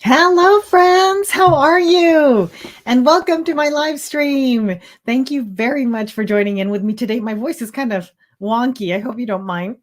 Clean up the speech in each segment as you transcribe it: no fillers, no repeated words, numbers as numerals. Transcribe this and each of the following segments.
Hello, friends. How are you? And welcome to my live stream. Thank you very much for joining in with me today. My voice is kind of wonky. I hope you don't mind.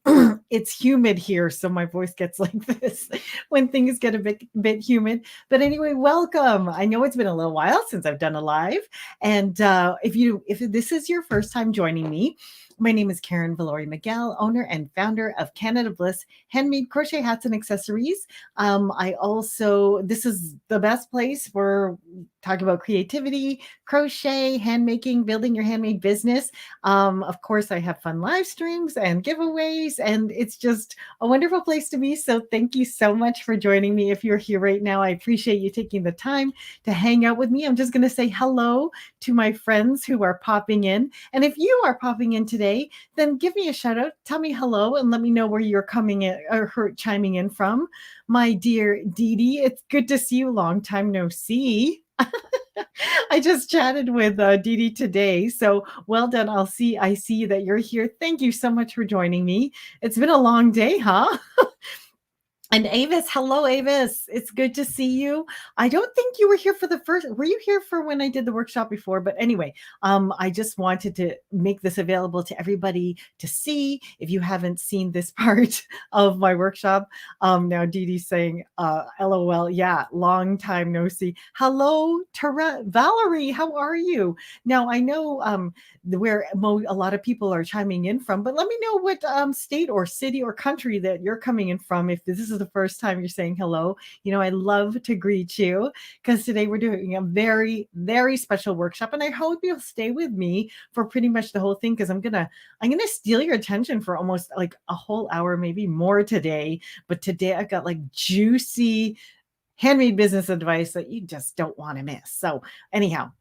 It's humid here, so my voice gets like this when things get a bit humid. But anyway, welcome. I know it's been a little while since I've done a live, and if this is your first time joining me, my name is Karen Viloria-Miguel, owner and founder of Canada Bliss Handmade Crochet Hats and Accessories. This is the best place for talking about creativity, crochet, handmaking, building your handmade business. Of course, I have fun live streams and giveaways, and it's just a wonderful place to be. So thank you so much for joining me. If you're here right now, I appreciate you taking the time to hang out with me. I'm just going to say hello to my friends who are popping in. And if you are popping in today, then give me a shout out, tell me hello, and let me know where you're coming in or chiming in from. My dear Dee Dee, it's good to see you. Long time no see. I just chatted with Dee Dee today. So well done. I see that you're here. Thank you so much for joining me. It's been a long day, huh? And Avis, hello, Avis. It's good to see you. I don't think you were here for the first. Were you here for when I did the workshop before? But anyway, I just wanted to make this available to everybody to see. If you haven't seen this part of my workshop, now Dee Dee's saying, "LOL." Yeah, long time no see. Hello, Valerie. How are you? Now I know where a lot of people are chiming in from, but let me know what state or city or country that you're coming in from. If this is the first time you're saying hello, I love to greet you because today we're doing a very, very special workshop, and I hope you'll stay with me for pretty much the whole thing because I'm gonna steal your attention for almost like a whole hour, maybe more today. But today I've got like juicy handmade business advice that you just don't want to miss. So anyhow,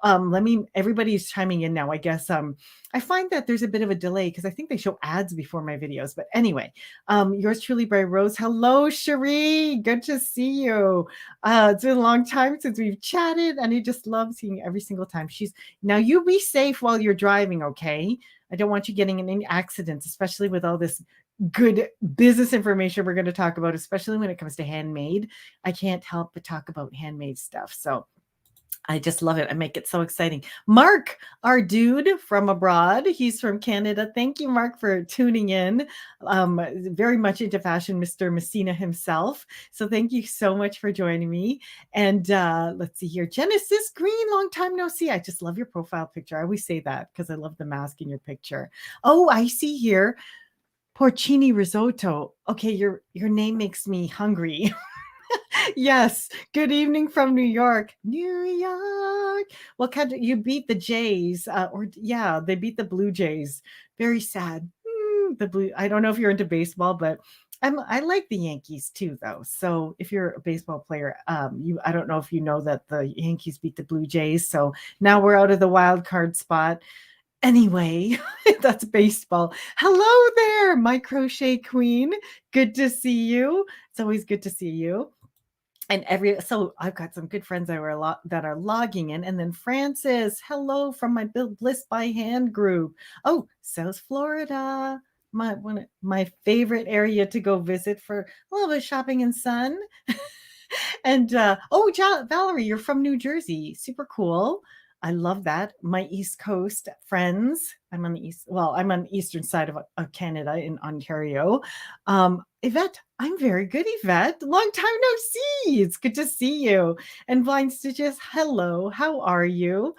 everybody's chiming in now. I guess I find that there's a bit of a delay because I think they show ads before my videos. But anyway, yours truly by Rose. Hello, Cherie. Good to see you. It's been a long time since we've chatted, and I just love seeing you every single time. Now you be safe while you're driving, okay? I don't want you getting in any accidents, especially with all this good business information we're going to talk about, especially when it comes to handmade. I can't help but talk about handmade stuff. So I just love it. I make it so exciting. Mark, our dude from abroad, he's from Canada. Thank you, Mark, for tuning in. Very much into fashion, Mr. Messina himself. So thank you so much for joining me. And let's see here. Genesis Green, long time no see. I just love your profile picture. I always say that because I love the mask in your picture. Oh, I see here. Porcini risotto. Okay, your name makes me hungry. Yes. Good evening from New York. New York. What kind of you beat the Jays? They beat the Blue Jays. Very sad. The blue. I don't know if you're into baseball, but I like the Yankees too, though. So if you're a baseball player, I don't know if you know that the Yankees beat the Blue Jays. So now we're out of the wild card spot. Anyway, that's baseball. Hello there, my crochet queen. Good to see you. It's always good to see you. And so I've got some good friends that are logging in. And then Francis, hello from my Bliss by Hand group. Oh, South Florida. My favorite area to go visit for a little bit of shopping and sun. And Valerie, you're from New Jersey. Super cool. I love that. My East Coast friends. I'm on the eastern side of Canada in Ontario. Yvette, I'm very good, Yvette. Long time no see. It's good to see you. And Blind Stitches, hello. How are you?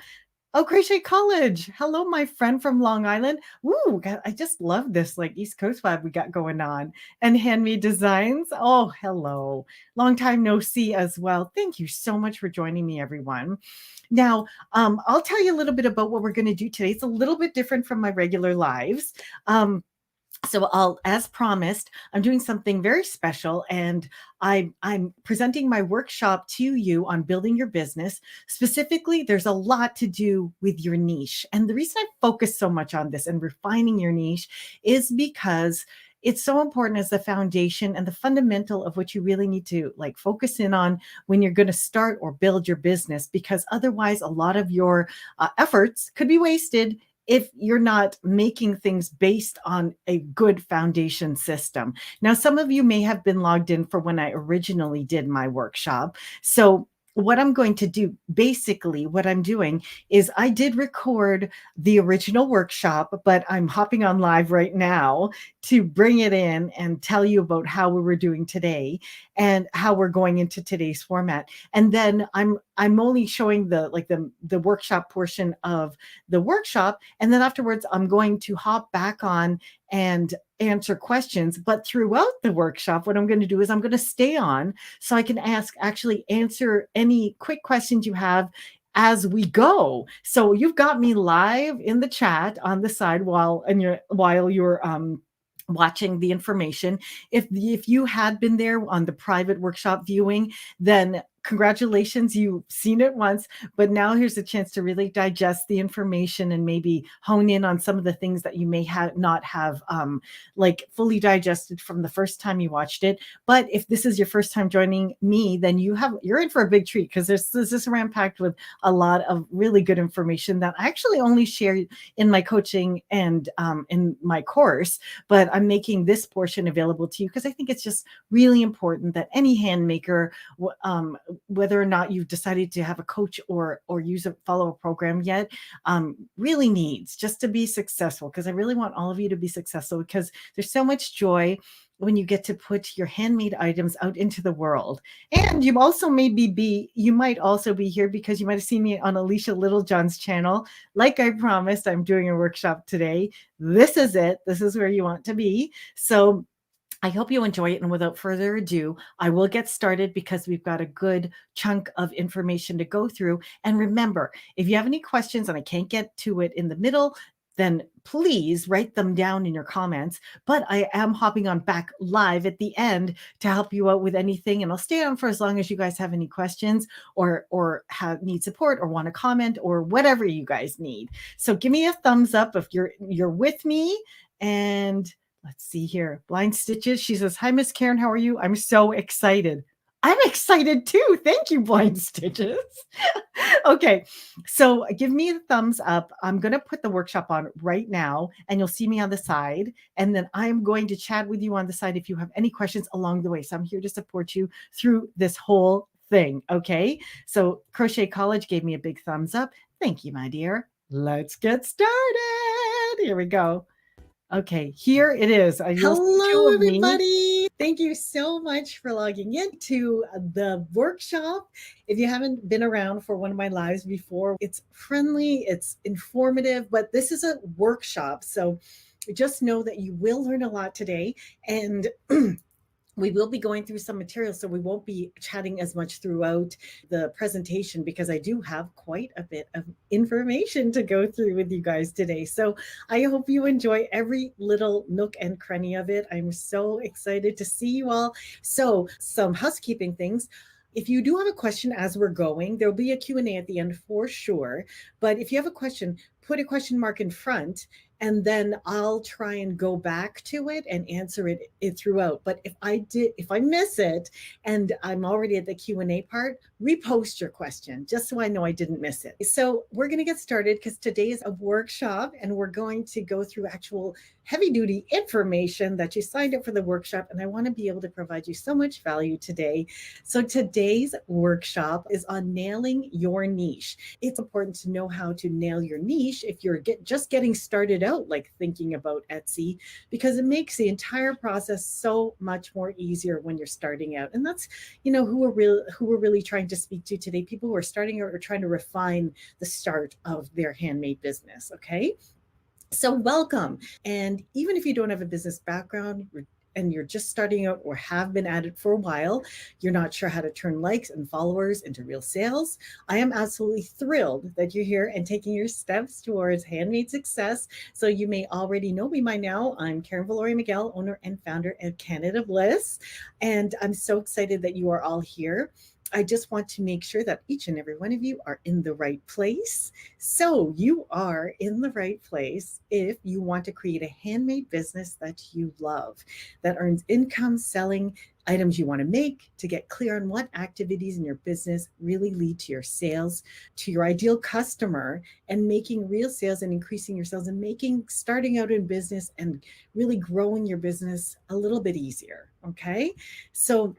Oh, Crochet College. Hello, my friend from Long Island. Ooh, God, I just love this like East Coast vibe we got going on. And Handmade Designs. Oh, hello. Long time no see as well. Thank you so much for joining me, everyone. Now, I'll tell you a little bit about what we're going to do today. It's a little bit different from my regular lives. So as promised, I'm doing something very special, and I'm presenting my workshop to you on building your business. Specifically, there's a lot to do with your niche. And the reason I focus so much on this and refining your niche is because it's so important as the foundation and the fundamental of what you really need to like focus in on when you're going to start or build your business, because otherwise a lot of your efforts could be wasted if you're not making things based on a good foundation system. Now, some of you may have been logged in for when I originally did my workshop. So what I'm going to do, basically what I'm doing is I did record the original workshop, but I'm hopping on live right now to bring it in and tell you about how we were doing today and how we're going into today's format. And then I'm only showing the workshop portion of the workshop, and then afterwards I'm going to hop back on and answer questions. But throughout the workshop, what I'm going to do is I'm going to stay on so I can actually answer any quick questions you have as we go. So you've got me live in the chat on the side while you're watching the information. If you had been there on the private workshop viewing, then congratulations, you've seen it once, but now here's a chance to really digest the information and maybe hone in on some of the things that you may not have like fully digested from the first time you watched it. But if this is your first time joining me, then you're in for a big treat, because this is ram-packed with a lot of really good information that I actually only share in my coaching and in my course, but I'm making this portion available to you because I think it's just really important that any hand maker, whether or not you've decided to have a coach or follow a program yet, really needs just to be successful, because I really want all of you to be successful, because there's so much joy when you get to put your handmade items out into the world. And you might also be here because you might have seen me on Alicia Littlejohn's channel. Like I promised, I'm doing a workshop today. This is it. This is where you want to be. So I hope you enjoy it. And without further ado, I will get started because we've got a good chunk of information to go through. And remember, if you have any questions and I can't get to it in the middle, then please write them down in your comments. But I am hopping on back live at the end to help you out with anything. And I'll stay on for as long as you guys have any questions or need support or want to comment or whatever you guys need. So give me a thumbs up if you're with me. And let's see here. Blind Stitches. She says, "Hi, Miss Karen. How are you? I'm so excited." I'm excited too. Thank you, Blind Stitches. Okay. So give me a thumbs up. I'm going to put the workshop on right now and you'll see me on the side. And then I'm going to chat with you on the side if you have any questions along the way. So I'm here to support you through this whole thing. Okay. So Crochet College gave me a big thumbs up. Thank you, my dear. Let's get started. Here we go. Okay, here it is. Hello, everybody. Thank you so much for logging into the workshop. If you haven't been around for one of my lives before, it's friendly, it's informative, but this is a workshop. So just know that you will learn a lot today. And we will be going through some material, so we won't be chatting as much throughout the presentation because I do have quite a bit of information to go through with you guys today. So I hope you enjoy every little nook and cranny of it. I'm so excited to see you all. So some housekeeping things. If you do have a question as we're going, there'll be a Q&A at the end for sure. But if you have a question, put a question mark in front, and then I'll try and go back to it and answer it throughout. But if I miss it and I'm already at the Q&A part, repost your question just so I know I didn't miss it. So we're going to get started because today is a workshop and we're going to go through actual heavy duty information that you signed up for the workshop. And I want to be able to provide you so much value today. So today's workshop is on nailing your niche. It's important to know how to nail your niche if you're just getting started out, like thinking about Etsy, because it makes the entire process so much more easier when you're starting out. And that's, who we're really trying to speak to today, people who are starting out or trying to refine the start of their handmade business. Okay. So welcome. And even if you don't have a business background and you're just starting out or have been at it for a while, you're not sure how to turn likes and followers into real sales, I am absolutely thrilled that you're here and taking your steps towards handmade success. So you may already know me by now. I'm Karen Viloria-Miguel, owner and founder of Canada Bliss. And I'm so excited that you are all here. I just want to make sure that each and every one of you are in the right place. So you are in the right place if you want to create a handmade business that you love, that earns income selling items you want to make, to get clear on what activities in your business really lead to your sales, to your ideal customer, and making real sales and increasing your sales, and making starting out in business and really growing your business a little bit easier. Okay. So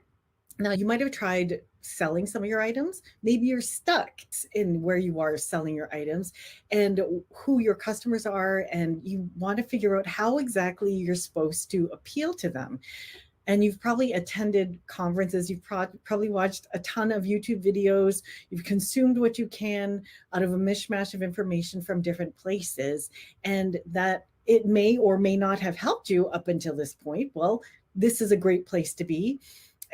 now you might have tried selling some of your items. Maybe you're stuck in where you are selling your items and who your customers are, and you want to figure out how exactly you're supposed to appeal to them. And you've probably attended conferences, you've probably watched a ton of YouTube videos, you've consumed what you can out of a mishmash of information from different places, and that it may or may not have helped you up until this point. Well, this is a great place to be.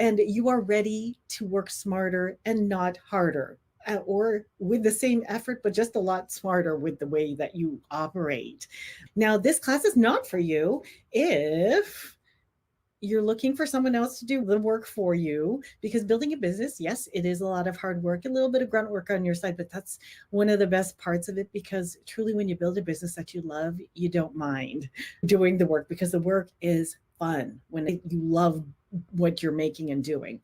And you are ready to work smarter and not harder, or with the same effort, but just a lot smarter with the way that you operate. Now, this class is not for you if you're looking for someone else to do the work for you, because building a business, yes, it is a lot of hard work, a little bit of grunt work on your side, but that's one of the best parts of it, because truly when you build a business that you love, you don't mind doing the work, because the work is fun when you love what you're making and doing.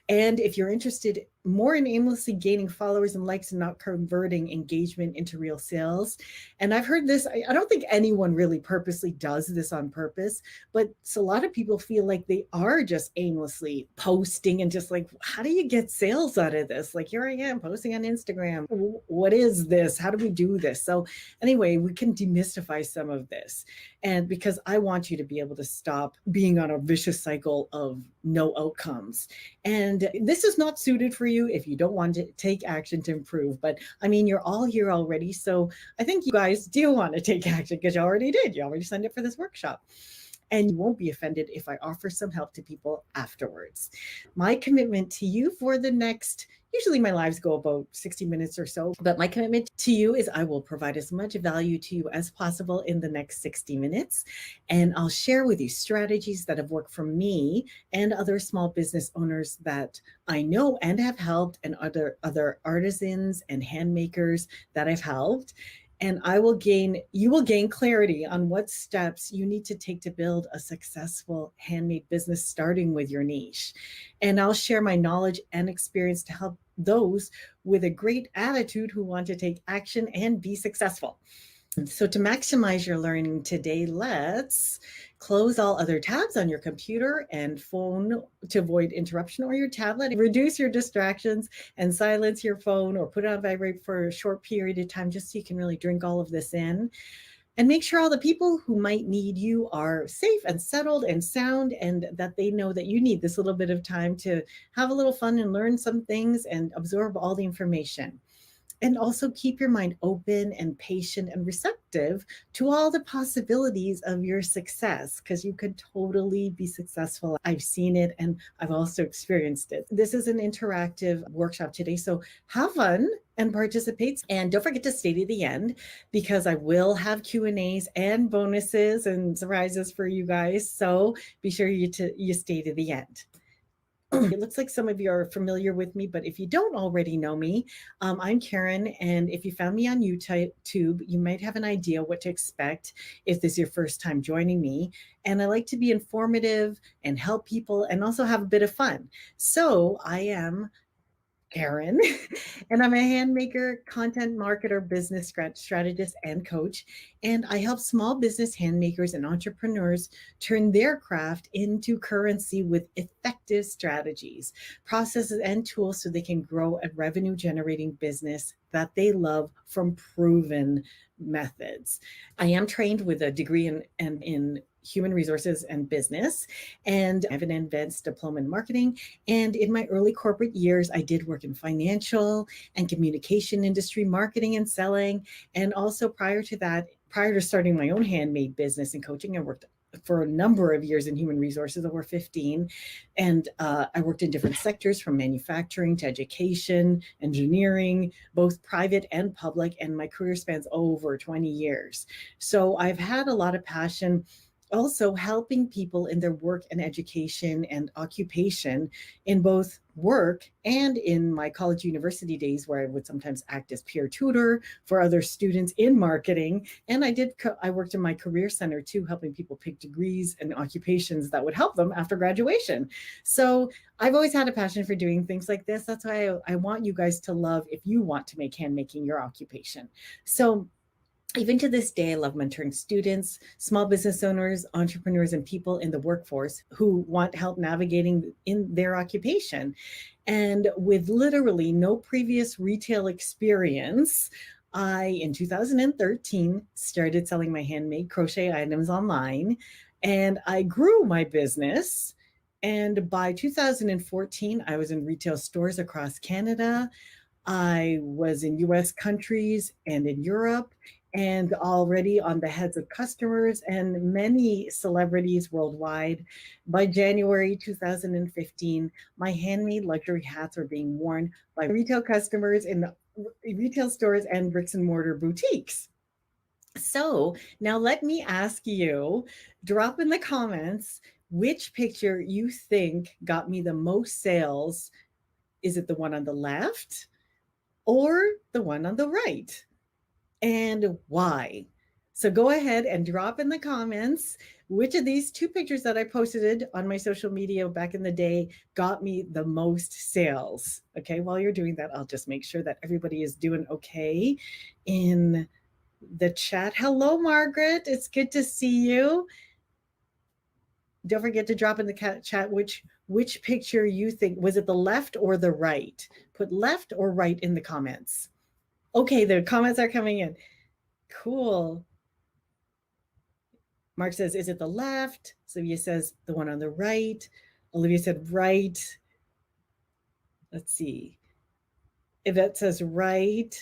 And if you're interested more in aimlessly gaining followers and likes and not converting engagement into real sales, and I've heard this, I don't think anyone really purposely does this on purpose, but a lot of people feel like they are just aimlessly posting and just like, how do you get sales out of this? Like, here I am posting on Instagram. What is this? How do we do this? So anyway, we can demystify some of this. And because I want you to be able to stop being on a vicious cycle of no outcomes. And this is not suited for you if you don't want to take action to improve. But I mean, you're all here already. So I think you guys do want to take action, because you already did. You already signed up for this workshop. And you won't be offended if I offer some help to people afterwards. My commitment to you for the next, usually my lives go about 60 minutes or so, but my commitment to you is I will provide as much value to you as possible in the next 60 minutes. And I'll share with you strategies that have worked for me and other small business owners that I know and have helped, and other artisans and hand makers that I've helped. And you will gain clarity on what steps you need to take to build a successful handmade business, starting with your niche. And I'll share my knowledge and experience to help those with a great attitude who want to take action and be successful. So to maximize your learning today, let's close all other tabs on your computer and phone to avoid interruption, or your tablet. Reduce your distractions and silence your phone, or put it on vibrate for a short period of time, just so you can really drink all of this in. And make sure all the people who might need you are safe and settled and sound, and that they know that you need this little bit of time to have a little fun and learn some things and absorb all the information. And also keep your mind open and patient and receptive to all the possibilities of your success, because you could totally be successful. I've seen it and I've also experienced it. This is an interactive workshop today, so have fun and participate. And don't forget to stay to the end, because I will have Q&As and bonuses and surprises for you guys. So be sure you stay to the end. It looks like some of you are familiar with me, but if you don't already know me, I'm Karen, and if you found me on YouTube, you might have an idea what to expect if this is your first time joining me. And I like to be informative and help people and also have a bit of fun. So I am Karen, and I'm a hand maker, content marketer, business strategist, and coach. And I help small business hand makers and entrepreneurs turn their craft into currency with effective strategies, processes, and tools so they can grow a revenue generating business that they love from proven methods. I am trained with a degree in human resources and business, and I have an advanced diploma in marketing. And in my early corporate years, I did work in financial and communication industry, marketing and selling. And also prior to starting my own handmade business and coaching, I worked for a number of years in human resources, over 15. And I worked in different sectors, from manufacturing to education, engineering, both private and public. And my career spans over 20 years. So I've had a lot of passion Also helping people in their work and education and occupation in both work and in my college university days, where I would sometimes act as peer tutor for other students in marketing. And I worked in my career center too, helping people pick degrees and occupations that would help them after graduation. So I've always had a passion for doing things like this. That's why I want you guys to love, if you want to make handmaking your occupation. So even to this day, I love mentoring students, small business owners, entrepreneurs, and people in the workforce who want help navigating in their occupation. And with literally no previous retail experience, in 2013, started selling my handmade crochet items online, and I grew my business. And by 2014, I was in retail stores across Canada. I was in US countries and in Europe, and already on the heads of customers and many celebrities worldwide. By January 2015, my handmade luxury hats are being worn by retail customers in retail stores and bricks and mortar boutiques. So now let me ask you, drop in the comments which picture you think got me the most sales. Is it the one on the left or the one on the right? And why? So go ahead and drop in the comments which of these two pictures that I posted on my social media back in the day got me the most sales. Okay, while you're doing that, I'll just make sure that everybody is doing okay in the chat. Hello, Margaret. It's good to see you. Don't forget to drop in the chat which picture you think. Was it the left or the right? Put left or right in the comments. Okay, the comments are coming in. Cool. Mark says, is it the left? Sylvia says, the one on the right. Olivia said, right. Let's see. Yvette says, right.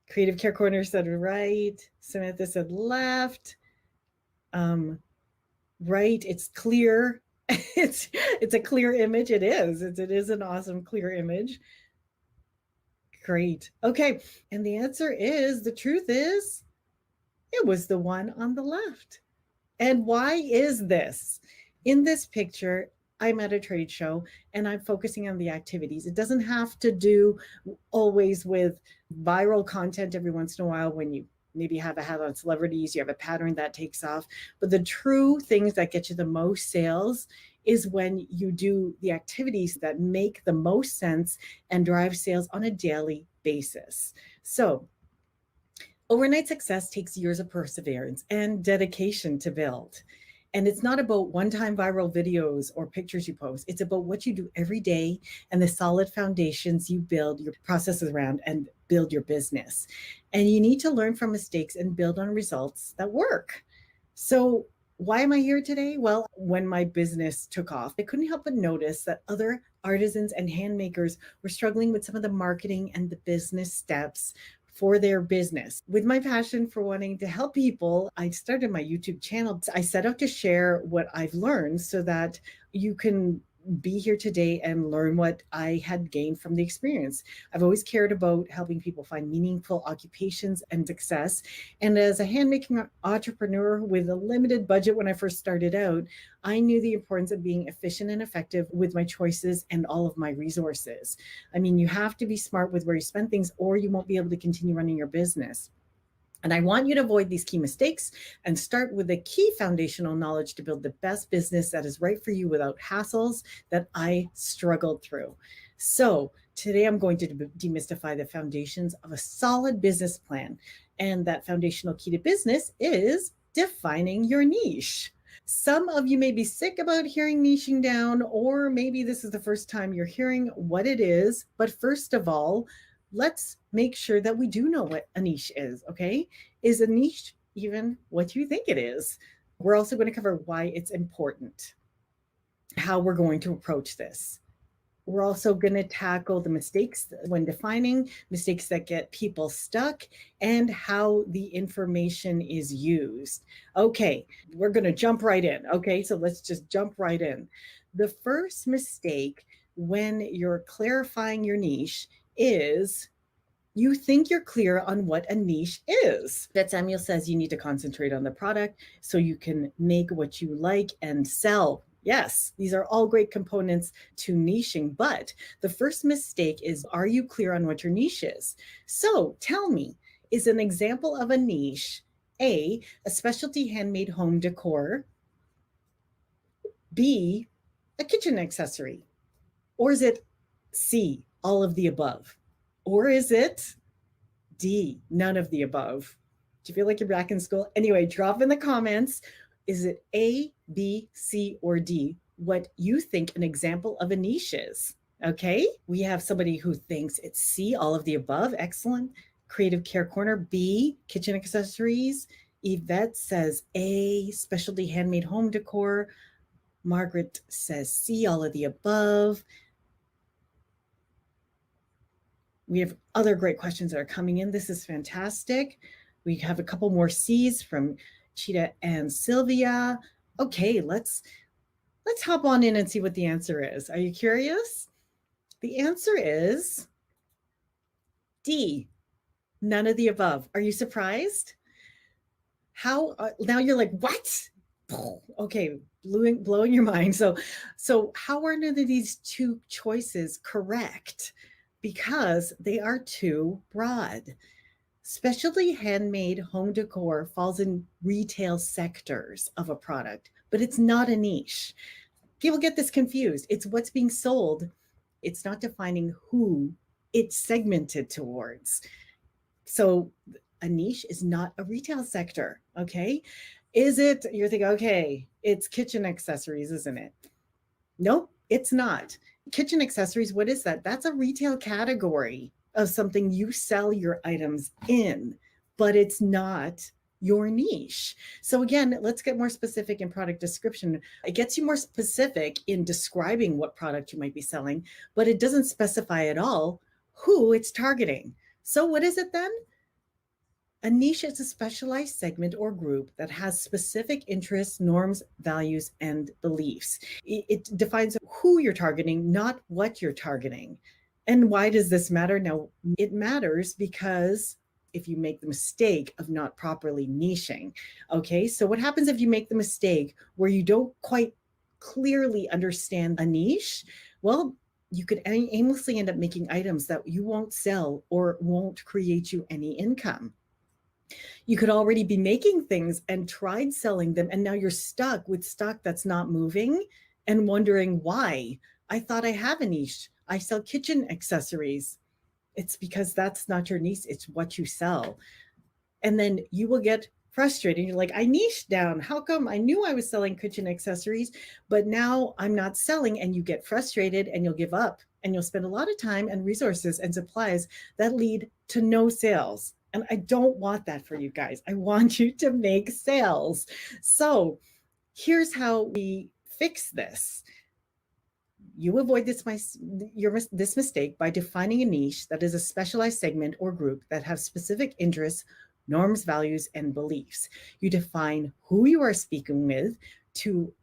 Creative Care Corner said, right. Samantha said, left. Right. It's clear. it's a clear image. It is. It is an awesome clear image. Great. Okay. And the answer is, the truth is, it was the one on the left. And why is this? In this picture, I'm at a trade show and I'm focusing on the activities. It doesn't have to do always with viral content every once in a while when you maybe have a hat on celebrities, you have a pattern that takes off. But the true things that get you the most sales is when you do the activities that make the most sense and drive sales on a daily basis. So overnight success takes years of perseverance and dedication to build. And it's not about one-time viral videos or pictures you post. It's about what you do every day and the solid foundations you build your processes around and build your business. And you need to learn from mistakes and build on results that work. So why am I here today? Well, when my business took off, I couldn't help but notice that other artisans and handmakers were struggling with some of the marketing and the business steps for their business. With my passion for wanting to help people, I started my YouTube channel. I set out to share what I've learned so that you can be here today and learn what I had gained from the experience. I've always cared about helping people find meaningful occupations and success. And as a handmaking entrepreneur with a limited budget when I first started out, I knew the importance of being efficient and effective with my choices and all of my resources. I mean, you have to be smart with where you spend things or you won't be able to continue running your business. And I want you to avoid these key mistakes and start with the key foundational knowledge to build the best business that is right for you without hassles that I struggled through. So today I'm going to demystify the foundations of a solid business plan. And that foundational key to business is defining your niche. Some of you may be sick about hearing niching down, or maybe this is the first time you're hearing what it is. But first of all, let's make sure that we do know what a niche is, okay? Is a niche even what you think it is? We're also going to cover why it's important, how we're going to approach this. We're also going to tackle the mistakes when defining, mistakes that get people stuck, and how the information is used. Okay, we're going to jump right in. Okay, so let's just jump right in. The first mistake when you're clarifying your niche is You think you're clear on what a niche is. That Samuel says you need to concentrate on the product so you can make what you like and sell. Yes, these are all great components to niching, but the first mistake is, are you clear on what your niche is? So tell me, is an example of a niche A, a specialty handmade home decor, B, a kitchen accessory, or is it C, all of the above? Or is it D, none of the above? Do you feel like you're back in school? Anyway, drop in the comments. Is it A, B, C, or D? What you think an example of a niche is. Okay, we have somebody who thinks it's C, all of the above. Excellent. Creative Care Corner, B, kitchen accessories. Yvette says A, specialty handmade home decor. Margaret says C, all of the above. We have other great questions that are coming in. This is fantastic. We have a couple more C's from Cheetah and Sylvia. Okay, let's hop on in and see what the answer is. Are you curious? The answer is D, none of the above. Are you surprised? How now you're like, what? Okay, blowing your mind. So how are none of these two choices correct? Because they are too broad. Specialty handmade home decor falls in retail sectors of a product, but it's not a niche. People get this confused. It's what's being sold. It's not defining who it's segmented towards. So a niche is not a retail sector, okay? Is it, you're thinking, okay, it's kitchen accessories, isn't it? Nope, it's not. Kitchen accessories, what is that? That's a retail category of something you sell your items in, but it's not your niche. So again, let's get more specific in product description. It gets you more specific in describing what product you might be selling, but it doesn't specify at all who it's targeting. So what is it then? A niche is a specialized segment or group that has specific interests, norms, values, and beliefs. It defines who you're targeting, not what you're targeting. And why does this matter? Now, it matters because if you make the mistake of not properly niching, okay? So what happens if you make the mistake where you don't quite clearly understand a niche? Well, you could aimlessly end up making items that you won't sell or won't create you any income. You could already be making things and tried selling them, and now you're stuck with stock that's not moving and wondering why. I thought I have a niche. I sell kitchen accessories. It's because that's not your niche. It's what you sell. And then you will get frustrated. You're like, I niched down. How come I knew I was selling kitchen accessories, but now I'm not selling? And you get frustrated and you'll give up and you'll spend a lot of time and resources and supplies that lead to no sales. And I don't want that for you guys. I want you to make sales. So here's how we fix this. You avoid this mistake by defining a niche that is a specialized segment or group that have specific interests, norms, values, and beliefs. You define who you are speaking with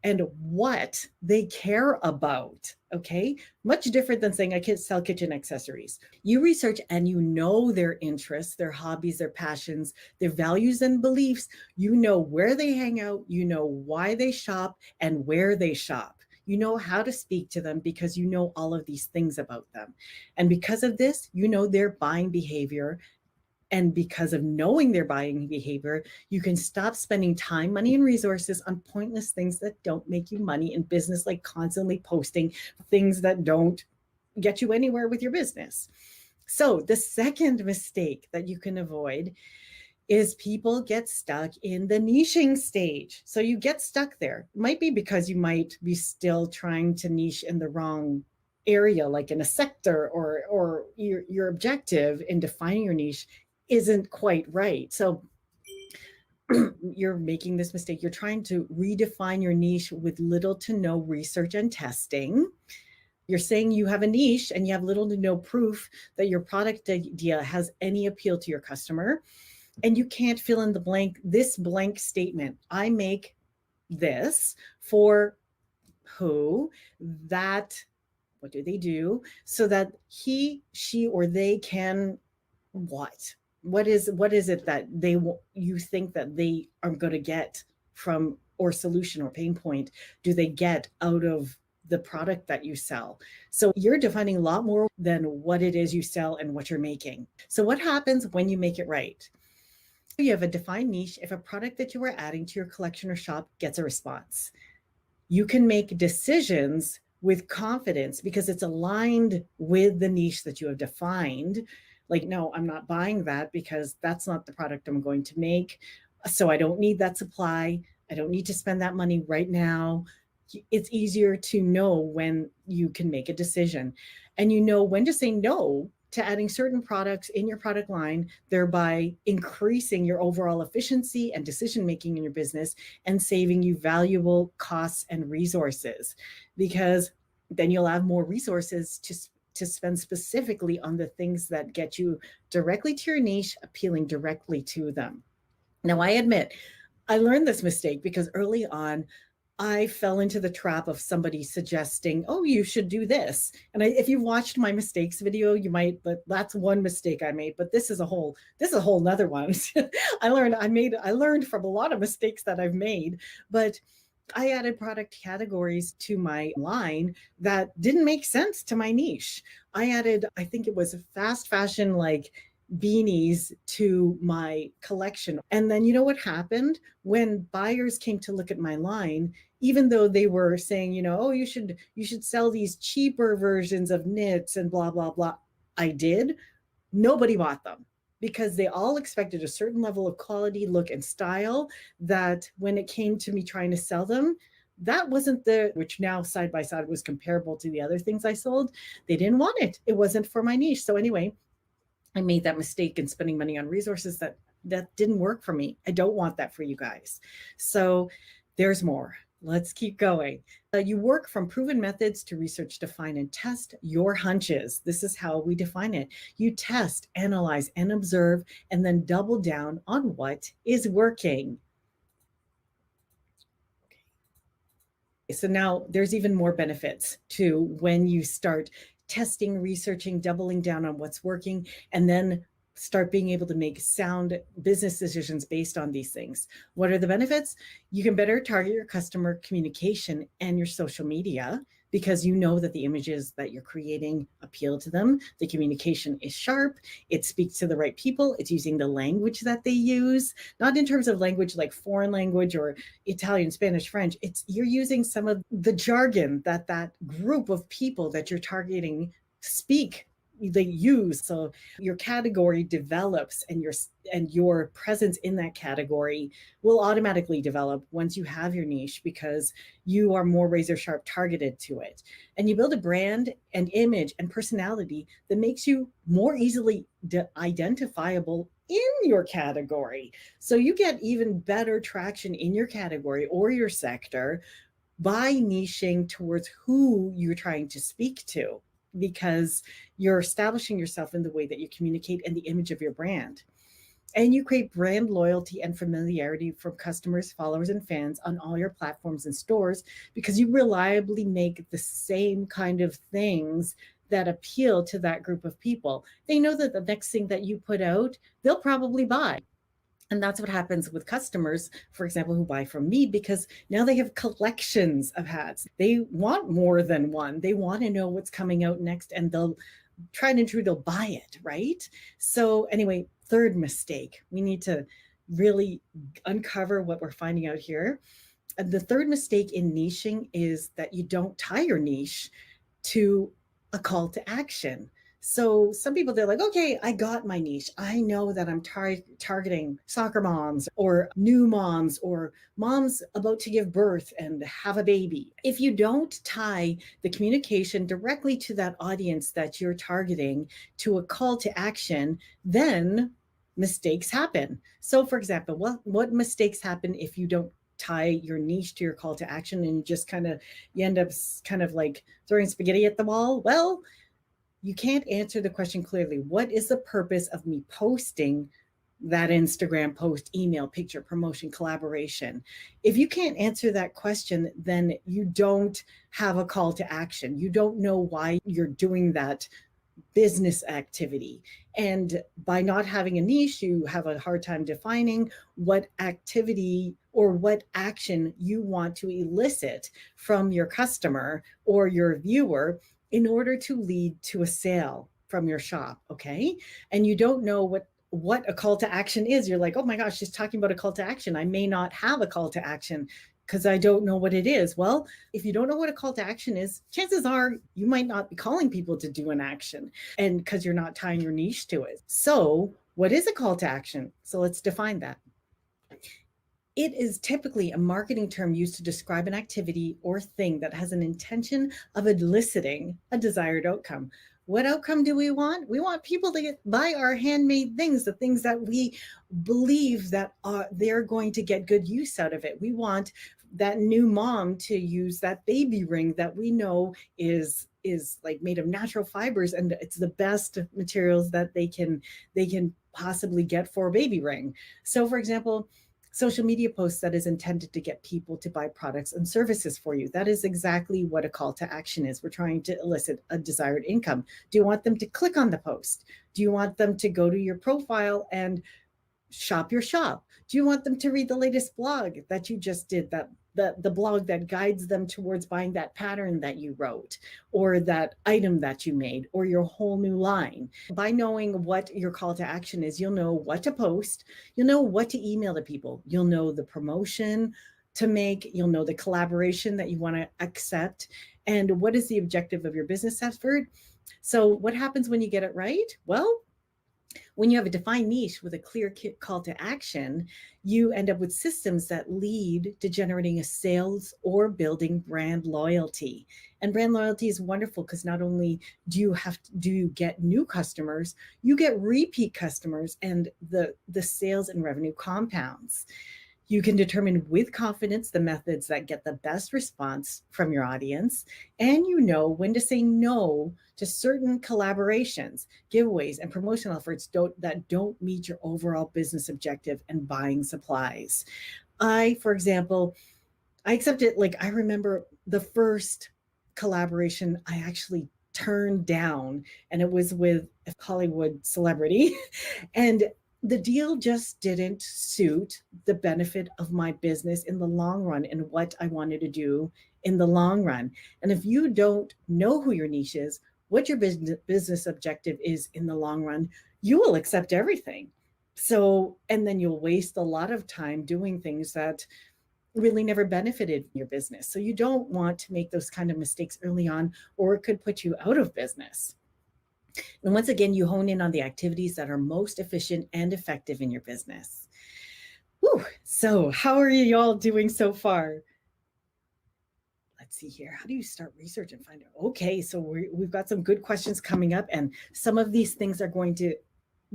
and what they care about, okay? Much different than saying I can sell kitchen accessories. You research and you know their interests, their hobbies, their passions, their values and beliefs. You know where they hang out, you know why they shop and where they shop. You know how to speak to them because you know all of these things about them. And because of this, you know their buying behavior. And because of knowing their buying behavior, you can stop spending time, money, and resources on pointless things that don't make you money in business, like constantly posting things that don't get you anywhere with your business. So the second mistake that you can avoid is people get stuck in the niching stage. So you get stuck there. It might be because you might be still trying to niche in the wrong area, like in a sector, or your objective in defining your niche isn't quite right. So you're making this mistake. You're trying to redefine your niche with little to no research and testing. You're saying you have a niche and you have little to no proof that your product idea has any appeal to your customer. And you can't fill in this blank statement. I make this for who, that, what do they do, so that he, she, or they can what is it that you think that they are going to get from, or solution or pain point do they get out of the product that you sell? So you're defining a lot more than what it is you sell and what you're making. So what happens when you make it right? You have a defined niche. If a product that you are adding to your collection or shop gets a response, you can make decisions with confidence because it's aligned with the niche that you have defined. Like, no, I'm not buying that because that's not the product I'm going to make. So I don't need that supply. I don't need to spend that money right now. It's easier to know when you can make a decision, and you know when to say no to adding certain products in your product line, thereby increasing your overall efficiency and decision making in your business and saving you valuable costs and resources, because then you'll have more resources to spend specifically on the things that get you directly to your niche, appealing directly to them. Now, I admit, I learned this mistake because early on, I fell into the trap of somebody suggesting, "Oh, you should do this." And if you watched my mistakes video, you might, but that's one mistake I made. But this is a whole nother one. I learned from a lot of mistakes that I've made, but I added product categories to my line that didn't make sense to my niche. I added, I think it was fast fashion, like beanies, to my collection. And then you know what happened? When buyers came to look at my line, even though they were saying, oh, you should sell these cheaper versions of knits and blah, blah, blah. I did. Nobody bought them because they all expected a certain level of quality, look, and style that when it came to me trying to sell them, that wasn't which now side by side was comparable to the other things I sold. They didn't want it. It wasn't for my niche. So anyway, I made that mistake in spending money on resources that didn't work for me. I don't want that for you guys. So there's more. Let's keep going. You work from proven methods to research, define, and test your hunches. This is how we define it. You test, analyze, and observe, and then double down on what is working. So now there's even more benefits to when you start testing, researching, doubling down on what's working, and then start being able to make sound business decisions based on these things. What are the benefits? You can better target your customer communication and your social media because you know that the images that you're creating appeal to them. The communication is sharp. It speaks to the right people. It's using the language that they use, not in terms of language like foreign language or Italian, Spanish, French. You're using some of the jargon that group of people that you're targeting speak, they use. So your category develops, and your presence in that category will automatically develop once you have your niche because you are more razor sharp targeted to it. And you build a brand and image and personality that makes you more easily identifiable in your category. So you get even better traction in your category or your sector by niching towards who you're trying to speak to, because you're establishing yourself in the way that you communicate and the image of your brand. And you create brand loyalty and familiarity from customers, followers, and fans on all your platforms and stores because you reliably make the same kind of things that appeal to that group of people. They know that the next thing that you put out, they'll probably buy. And that's what happens with customers, for example, who buy from me, because now they have collections of hats. They want more than one. They want to know what's coming out next, and they'll try and true, they'll buy it, right? So anyway, third mistake, we need to really uncover what we're finding out here. And the third mistake in niching is that you don't tie your niche to a call to action. So some people, they're like, okay, I got my niche. I know that I'm targeting soccer moms or new moms or moms about to give birth and have a baby. If you don't tie the communication directly to that audience that you're targeting to a call to action, then mistakes happen. So for example, what mistakes happen if you don't tie your niche to your call to action and you end up kind of like throwing spaghetti at the wall? Well, you can't answer the question clearly. What is the purpose of me posting that Instagram post, email, picture, promotion, collaboration? If you can't answer that question, then you don't have a call to action. You don't know why you're doing that business activity. And by not having a niche, you have a hard time defining what activity or what action you want to elicit from your customer or your viewer in order to lead to a sale from your shop. Okay. And you don't know what a call to action is. You're like, oh my gosh, she's talking about a call to action. I may not have a call to action because I don't know what it is. Well, if you don't know what a call to action is, chances are you might not be calling people to do an action, and because you're not tying your niche to it. So what is a call to action? So let's define that. It is typically a marketing term used to describe an activity or thing that has an intention of eliciting a desired outcome. What outcome do we want? We want people to buy our handmade things, the things that we believe that they're going to get good use out of it. We want that new mom to use that baby ring that we know is like made of natural fibers, and it's the best materials that they can possibly get for a baby ring. So for example, social media posts that is intended to get people to buy products and services for you. That is exactly what a call to action is. We're trying to elicit a desired income. Do you want them to click on the post? Do you want them to go to your profile and shop your shop? Do you want them to read the latest blog that you just did, that the blog that guides them towards buying that pattern that you wrote, or that item that you made, or your whole new line? By knowing what your call to action is, you'll know what to post, you'll know what to email to people, you'll know the promotion to make, you'll know the collaboration that you want to accept, and what is the objective of your business effort. So what happens when you get it right? Well, when you have a defined niche with a clear call to action, you end up with systems that lead to generating a sales or building brand loyalty. And brand loyalty is wonderful because not only do you get new customers, you get repeat customers, and the sales and revenue compounds. You can determine with confidence the methods that get the best response from your audience, and you know when to say no to certain collaborations, giveaways, and promotional efforts that don't meet your overall business objective and buying supplies. For example, I accepted, like, I remember the first collaboration I actually turned down, and it was with a Hollywood celebrity. And the deal just didn't suit the benefit of my business in the long run and what I wanted to do in the long run. And if you don't know who your niche is, what your business objective is in the long run, you will accept everything. So, and then you'll waste a lot of time doing things that really never benefited your business. So you don't want to make those kind of mistakes early on, or it could put you out of business. And once again, you hone in on the activities that are most efficient and effective in your business. Whew. So how are you all doing so far? Let's see here. How do you start research and find out? Okay, so we've got some good questions coming up, and some of these things are going to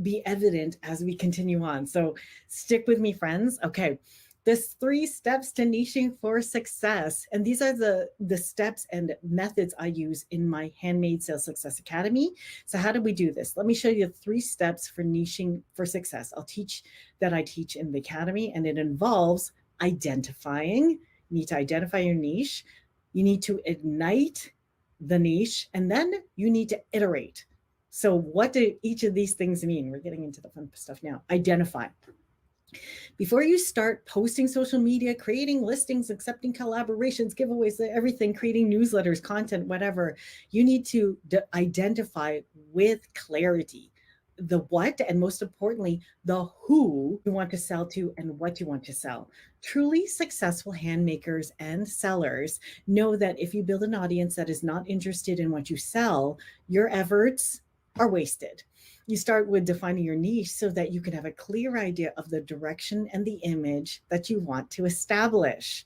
be evident as we continue on. So stick with me, friends. Okay. There's 3 steps to niching for success. And these are the steps and methods I use in my Handmade Sales Success Academy. So how do we do this? Let me show you 3 steps for niching for success. I teach in the academy, and it involves identifying. You need to identify your niche. You need to ignite the niche, and then you need to iterate. So what do each of these things mean? We're getting into the fun stuff now. Identify. Before you start posting social media, creating listings, accepting collaborations, giveaways, everything, creating newsletters, content, whatever, you need to identify with clarity the what, and most importantly, the who you want to sell to and what you want to sell. Truly successful handmakers and sellers know that if you build an audience that is not interested in what you sell, your efforts are wasted. You start with defining your niche so that you can have a clear idea of the direction and the image that you want to establish.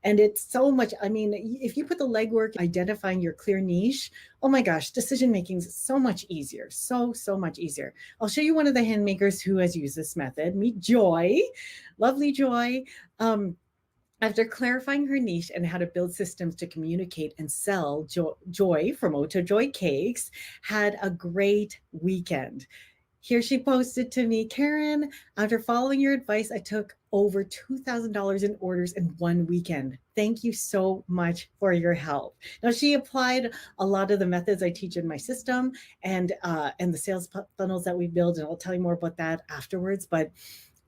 And it's so much, I mean, if you put the legwork identifying your clear niche, oh my gosh, decision making is so much easier. So much easier. I'll show you one of the handmakers who has used this method. Meet Joy, lovely Joy. After clarifying her niche and how to build systems to communicate and sell, Joy from Oto Joy Cakes had a great weekend. Here she posted to me, Karen, after following your advice, I took over $2,000 in orders in one weekend. Thank you so much for your help. Now, she applied a lot of the methods I teach in my system and the sales funnels that we build, and I'll tell you more about that afterwards. But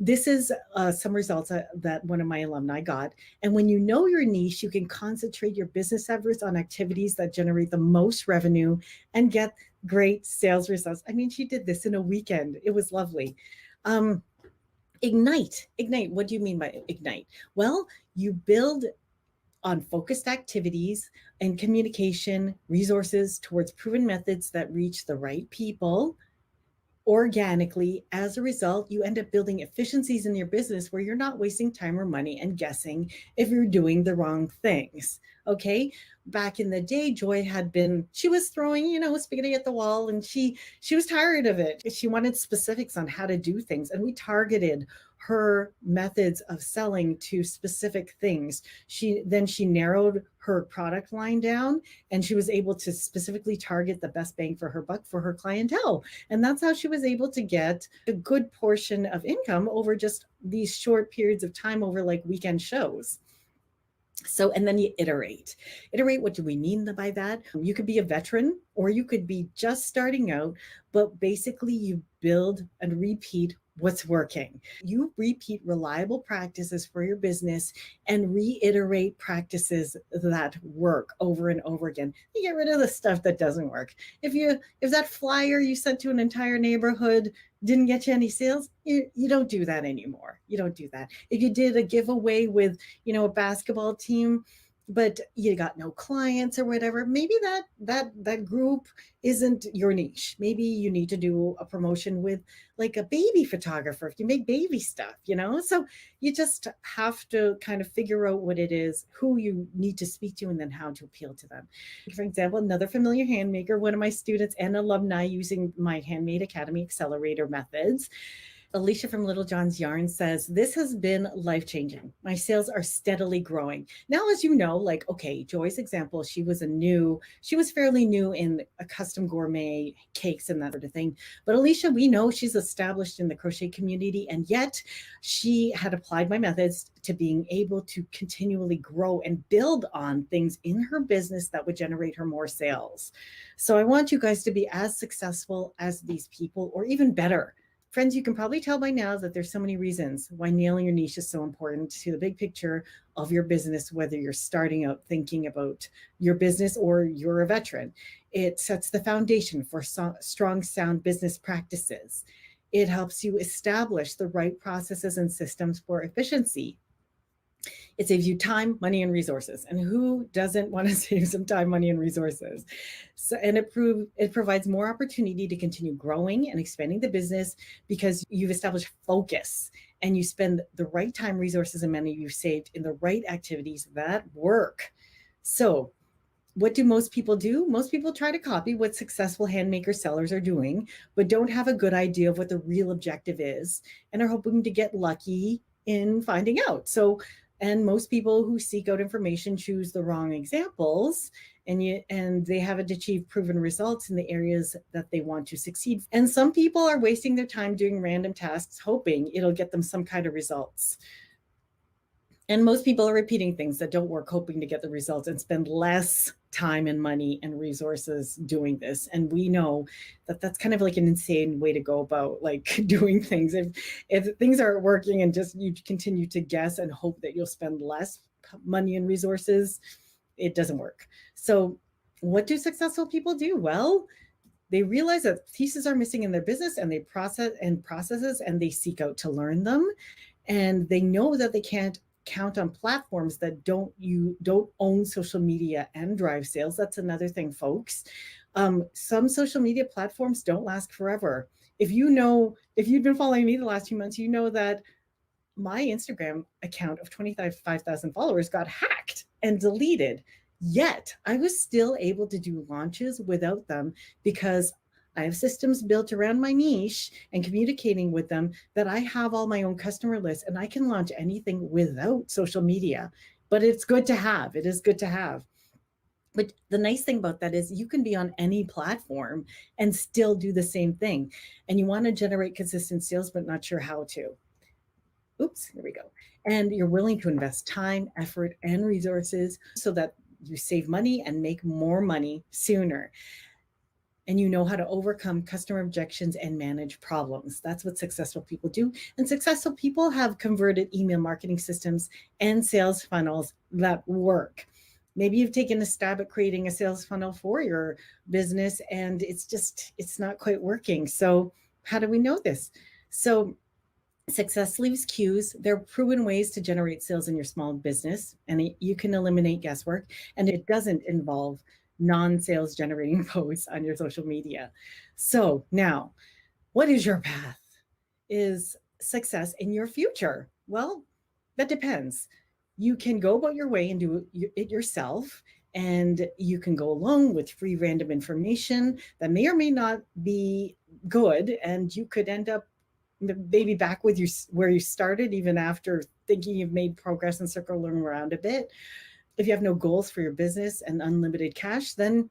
this is some results that one of my alumni got. And when you know your niche, you can concentrate your business efforts on activities that generate the most revenue and get great sales results. I mean, she did this in a weekend. It was lovely. Ignite. What do you mean by ignite? Well, you build on focused activities and communication resources towards proven methods that reach the right people organically. As a result, you end up building efficiencies in your business where you're not wasting time or money and guessing if you're doing the wrong things. Okay. Back in the day, Joy she was throwing, spaghetti at the wall, and she was tired of it. She wanted specifics on how to do things. And we targeted her methods of selling to specific things. She narrowed her product line down, and she was able to specifically target the best bang for her buck for her clientele. And that's how she was able to get a good portion of income over just these short periods of time over like weekend shows. So, and then you iterate. What do we mean by that? You could be a veteran or you could be just starting out, but basically you build and repeat what's working. You repeat reliable practices for your business and reiterate practices that work over and over again. You get rid of the stuff that doesn't work. If that flyer you sent to an entire neighborhood didn't get you any sales, you don't do that anymore. You don't do that. If you did a giveaway with, a basketball team, but you got no clients or whatever, maybe that group isn't your niche. Maybe you need to do a promotion with like a baby photographer if you make baby stuff, so you just have to kind of figure out what it is, who you need to speak to, and then how to appeal to them. For example, another familiar handmaker, one of my students and alumni using my Handmade Academy Accelerator methods, Alicia from Little John's Yarn, says, this has been life-changing. My sales are steadily growing. Now, as you know, Joy's example, she was fairly new in a custom gourmet cakes and that sort of thing. But Alicia, we know she's established in the crochet community, and yet she had applied my methods to being able to continually grow and build on things in her business that would generate her more sales. So I want you guys to be as successful as these people, or even better. Friends, you can probably tell by now that there's so many reasons why nailing your niche is so important to the big picture of your business, whether you're starting out thinking about your business or you're a veteran. It sets the foundation for strong, sound business practices. It helps you establish the right processes and systems for efficiency. It saves you time, money, and resources. And who doesn't want to save some time, money, and resources? So, and it provides more opportunity to continue growing and expanding the business because you've established focus and you spend the right time, resources, and money you've saved in the right activities that work. So what do most people do? Most people try to copy what successful handmaker sellers are doing, but don't have a good idea of what the real objective is and are hoping to get lucky in finding out. And most people who seek out information choose the wrong examples, and they haven't achieved proven results in the areas that they want to succeed. And some people are wasting their time doing random tasks, hoping it'll get them some kind of results. And most people are repeating things that don't work, hoping to get the results, and spend less time and money and resources doing this. And we know that that's kind of like an insane way to go about doing things. If things aren't working and just you continue to guess and hope that you'll spend less money and resources, it doesn't work. So what do successful people do? Well, they realize that pieces are missing in their business, and they processes, and they seek out to learn them. And they know that they can't count on platforms that don't own social media and drive sales. That's another thing, folks. Some social media platforms don't last forever. If you've been following me the last few months, you know that my Instagram account of 25,000 followers got hacked and deleted. Yet I was still able to do launches without them because I have systems built around my niche and communicating with them that I have all my own customer lists, and I can launch anything without social media. But it's good to have. It is good to have. But the nice thing about that is you can be on any platform and still do the same thing. And you want to generate consistent sales, but not sure how to. Oops, here we go. And you're willing to invest time, effort, and resources so that you save money and make more money sooner. And you know how to overcome customer objections and manage problems. That's what successful people do. And successful people have converted email marketing systems and sales funnels that work. Maybe you've taken a stab at creating a sales funnel for your business and it's not quite working. So how do we know this? So success leaves cues. They're proven ways to generate sales in your small business, and you can eliminate guesswork. And it doesn't involve non-sales generating posts on your social media. So now, what is your path? Is success in your future? Well, that depends. You can go about your way and do it yourself, and you can go along with free random information that may or may not be good, and you could end up maybe back with you where you started, even after thinking you've made progress and circling around a bit. If you have no goals for your business and unlimited cash, then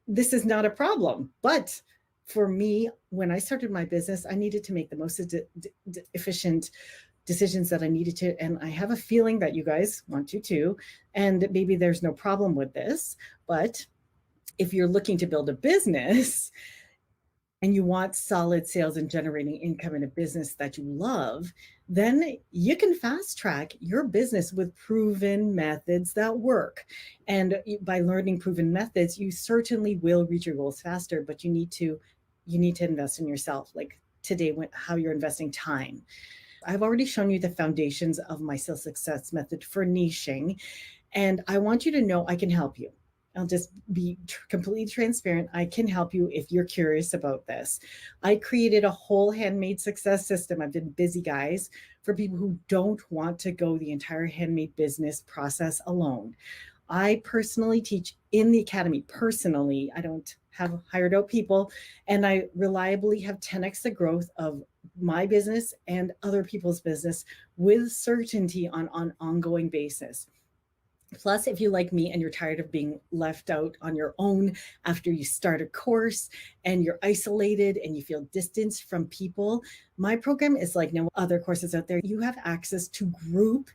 this is not a problem. But for me, when I started my business, I needed to make the most efficient decisions that I needed to. And I have a feeling that you guys want to too. And maybe there's no problem with this. But if you're looking to build a business and you want solid sales and generating income in a business that you love, then you can fast track your business with proven methods that work. And by learning proven methods, you certainly will reach your goals faster, but you need to invest in yourself. Like today, how you're investing time. I've already shown you the foundations of my sales success method for niching, and I want you to know I can help you. I'll just be completely transparent. I can help you if you're curious about this. I created a whole handmade success system. I've been busy, guys, for people who don't want to go the entire handmade business process alone. I personally teach in the academy. Personally, I don't have hired out people, and I reliably have 10x the growth of my business and other people's business with certainty on an ongoing basis. Plus, if you like me and you're tired of being left out on your own after you start a course and you're isolated and you feel distanced from people, my program is like no other courses out there. You have access to group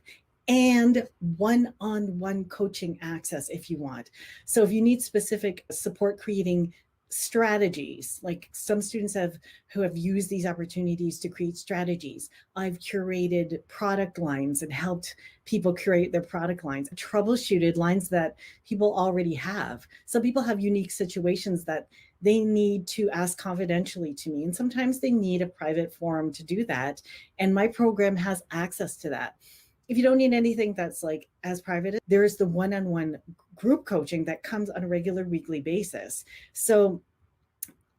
and one-on-one coaching access if you want. So if you need specific support creating strategies, like some students who have used these opportunities to create strategies. I've curated product lines and helped people curate their product lines, troubleshooted lines that people already have. Some people have unique situations that they need to ask confidentially to me, and sometimes they need a private forum to do that. And my program has access to that. If you don't need anything that's like as private, there is the one-on-one group coaching that comes on a regular weekly basis. So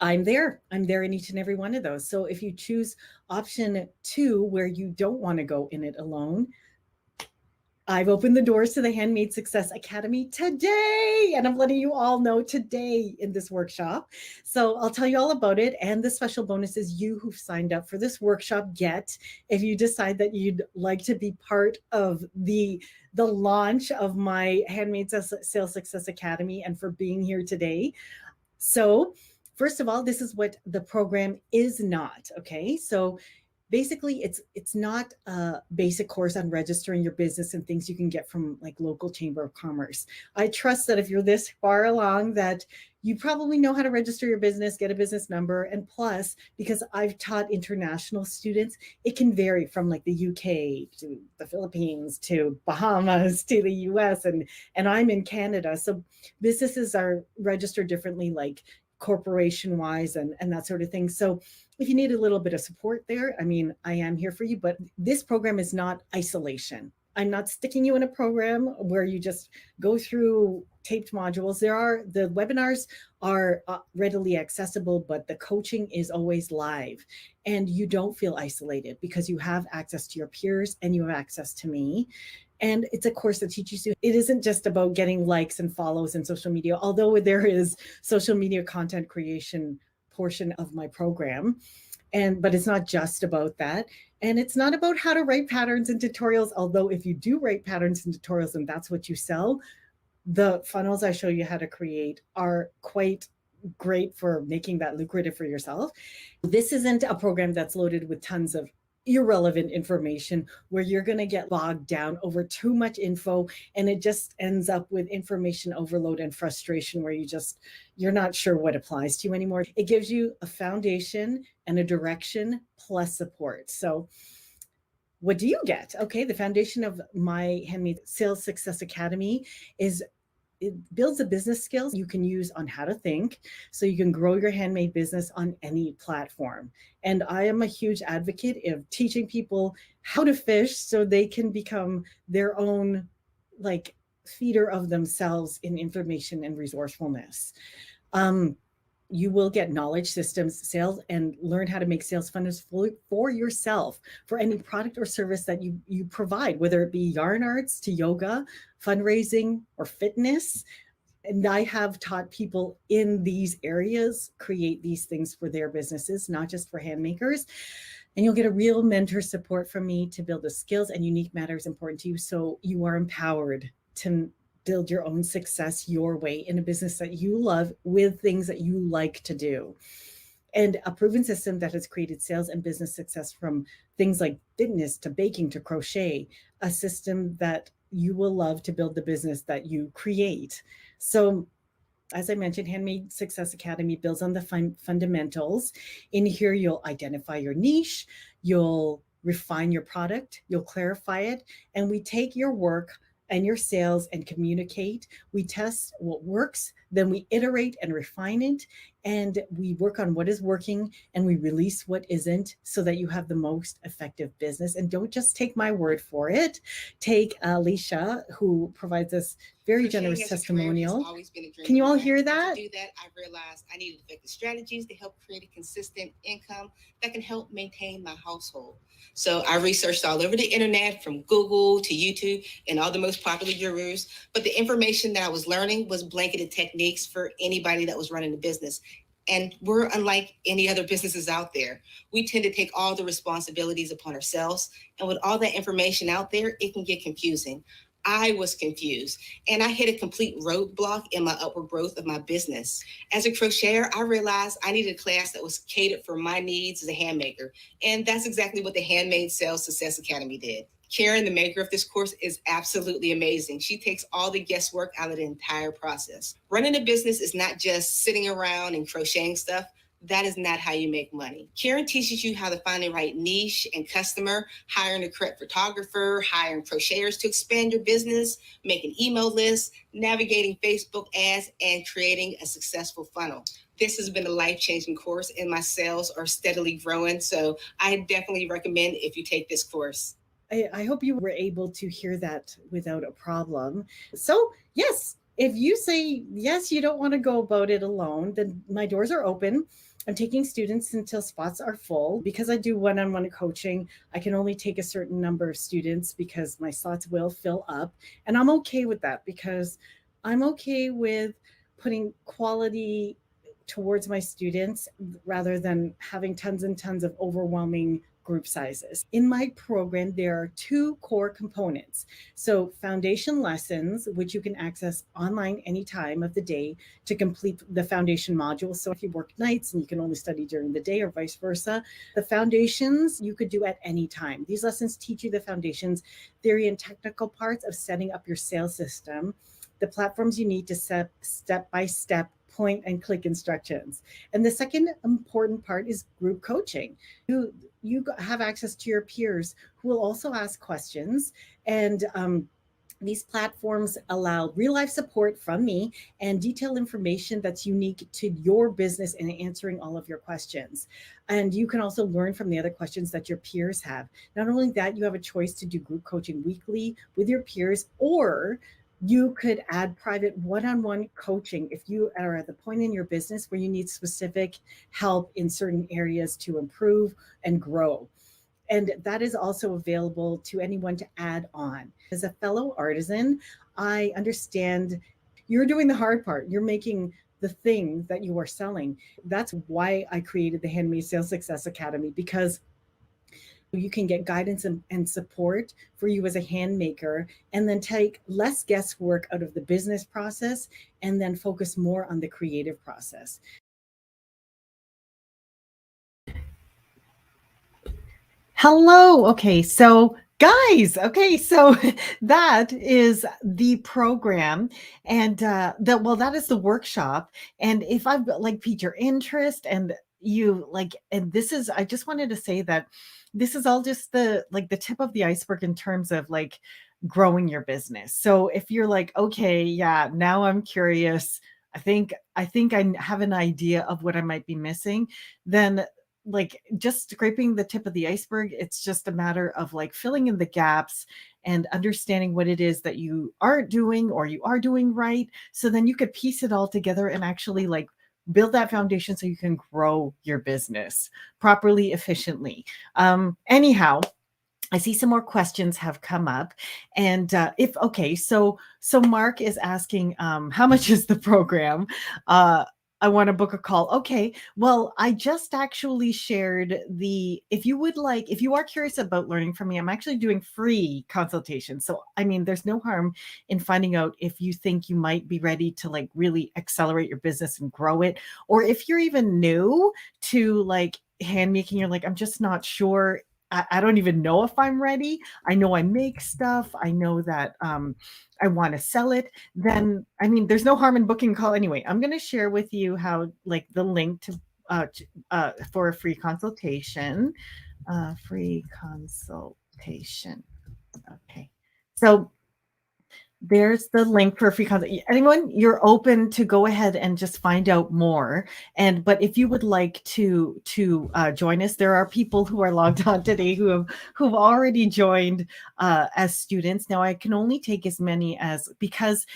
I'm there in each and every one of those. So if you choose option 2, where you don't want to go in it alone, I've opened the doors to the Handmade Success Academy today, and I'm letting you all know today in this workshop. So I'll tell you all about it, and the special bonuses you who've signed up for this workshop get if you decide that you'd like to be part of the launch of my Handmade Sales Success Academy, and for being here today. So first of all, this is what the program is not, okay? So basically, it's not a basic course on registering your business and things you can get from like local chamber of commerce. I trust that if you're this far along that you probably know how to register your business, get a business number, and plus, because I've taught international students, it can vary from like the UK to the Philippines to Bahamas to the US, and I'm in Canada. So businesses are registered differently, like corporation wise and that sort of thing. So if you need a little bit of support there, I mean, I am here for you, but this program is not isolation. I'm not sticking you in a program where you just go through taped modules. The webinars are readily accessible, but the coaching is always live, and you don't feel isolated because you have access to your peers and you have access to me. And it's a course that teaches you, it isn't just about getting likes and follows in social media, although there is social media content creation portion of my program. But it's not just about that. And it's not about how to write patterns and tutorials, although if you do write patterns and tutorials and that's what you sell, the funnels I show you how to create are quite great for making that lucrative for yourself. This isn't a program that's loaded with tons of irrelevant information where you're going to get bogged down over too much info, and it just ends up with information overload and frustration where you're not sure what applies to you anymore. It gives you a foundation and a direction plus support. So what do you get? Okay, the foundation of my Handmade Sales Success Academy is it builds a business skills you can use on how to think so you can grow your handmade business on any platform. And I am a huge advocate of teaching people how to fish so they can become their own like feeder of themselves in information and resourcefulness. You will get knowledge systems, sales, and learn how to make sales funnels for yourself for any product or service that you provide, whether it be yarn arts to yoga, fundraising, or fitness. And I have taught people in these areas create these things for their businesses, not just for handmakers. And you'll get a real mentor support from me to build the skills and unique matters important to you so you are empowered to build your own success your way in a business that you love with things that you like to do. And a proven system that has created sales and business success from things like fitness to baking to crochet, a system that you will love to build the business that you create. So as I mentioned, Handmade Success Academy builds on the fundamentals. In here, you'll identify your niche, you'll refine your product, you'll clarify it, and we take your work and your sales and communicate. We test what works, then we iterate and refine it, and we work on what is working and we release what isn't so that you have the most effective business. And don't just take my word for it. Take Alicia, who provides us very generous testimonial. Can you all hear that? To do that, I realized I needed effective strategies to help create a consistent income that can help maintain my household. So I researched all over the internet, from Google to YouTube and all the most popular gurus. But the information that I was learning was blanketed techniques for anybody that was running a business. And we're unlike any other businesses out there. We tend to take all the responsibilities upon ourselves. And with all that information out there, it can get confusing. I was confused and I hit a complete roadblock in my upward growth of my business. As a crocheter, I realized I needed a class that was catered for my needs as a handmaker. And that's exactly what the Handmade Sales Success Academy did. Karen, the maker of this course, is absolutely amazing. She takes all the guesswork out of the entire process. Running a business is not just sitting around and crocheting stuff. That is not how you make money. Karen teaches you how to find the right niche and customer, hiring the correct photographer, hiring crocheters to expand your business, making email lists, navigating Facebook ads, and creating a successful funnel. This has been a life-changing course, and my sales are steadily growing. So I definitely recommend if you take this course. I hope you were able to hear that without a problem. So, yes, if you say, yes, you don't want to go about it alone, then my doors are open. I'm taking students until spots are full. Because I do one-on-one coaching, I can only take a certain number of students because my slots will fill up. And I'm okay with that because I'm okay with putting quality towards my students rather than having tons and tons of overwhelming group sizes. In my program, there are two core components. So foundation lessons, which you can access online any time of the day to complete the foundation module. So if you work nights and you can only study during the day or vice versa, the foundations you could do at any time. These lessons teach you the foundations, theory and technical parts of setting up your sales system, the platforms you need to set step-by-step point and click instructions. And the second important part is group coaching. You have access to your peers who will also ask questions. And these platforms allow real life support from me and detailed information that's unique to your business and answering all of your questions. And you can also learn from the other questions that your peers have. Not only that, you have a choice to do group coaching weekly with your peers, or you could add private one-on-one coaching if you are at the point in your business where you need specific help in certain areas to improve and grow. And that is also available to anyone to add on. As a fellow artisan, I understand you're doing the hard part. You're making the thing that you are selling. That's why I created the Handmade Sales Success Academy, because you can get guidance and support for you as a hand maker, and then take less guesswork out of the business process and then focus more on the creative process. Hello. Okay, so guys, okay, so that is the program, and that is the workshop. And if I've like piqued your interest, and you like, and this is, I just wanted to say that this is all just the tip of the iceberg in terms of like growing your business. So if you're like, okay, yeah, now I'm curious. I think I have an idea of what I might be missing, then like just scraping the tip of the iceberg. It's just a matter of like filling in the gaps and understanding what it is that you aren't doing or you are doing right. So then you could piece it all together and actually like build that foundation so you can grow your business properly, efficiently. Anyhow, I see some more questions have come up, and if okay, so Mark is asking, how much is the program? Uh, I want to book a call. Okay, well, I just actually shared the. If you would like, if you are curious about learning from me, I'm actually doing free consultations. So I mean, there's no harm in finding out if you think you might be ready to like really accelerate your business and grow it, or if you're even new to like hand making, you're like, I'm just not sure. I don't even know if I'm ready. I know I make stuff. I know that I want to sell it. Then, I mean, there's no harm in booking a call anyway. I'm going to share with you how, like, the link for a free consultation. Free consultation. Okay. So there's the link for a free consult. Anyone, you're open to go ahead and just find out more. And but if you would like to join us, there are people who are logged on today who've already joined as students. Now I can only take as many as because